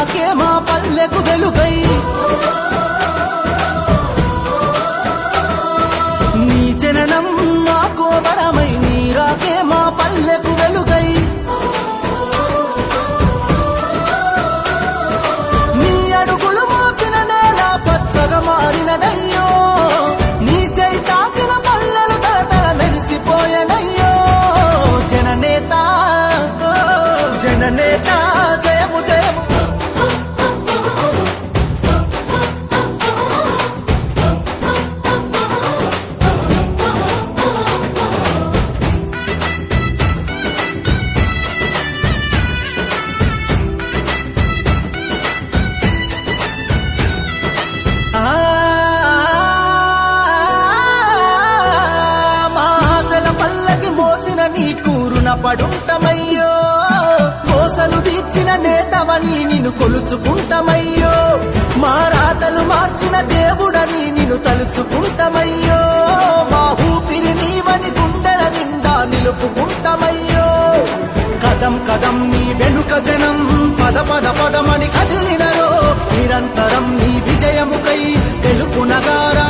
రాకే మా పల్లెకు వెలుగై నీ జననం మాకో వరమై నీ రాకే మా పల్లెకు వెలుగై నీ అడుగులు మోపిన నేల పచ్చగా మారినదయ్యో నీ చేయి తాకిన పల్లెలు తలతల మెరిసిపోయనయ్యో జననేత జననేత జయము జయము నీ కూరున పడుంటమయ్యో కోసలు తీర్చిన నేతవని నిన్ను కొలుచుకుంటమయ్యో మా రాతలు మార్చిన దేవుడని నిన్ను తలుచుకుంటమయ్యో మా ఊపిరి నీవని గుండెల నిండా నిలుపుకుంటమయ్యో కదం కదం నీ వెనుక జనం పద పద పదమని కదిలినరో నిరంతరం నీ విజయముకై తెలుపు నగారా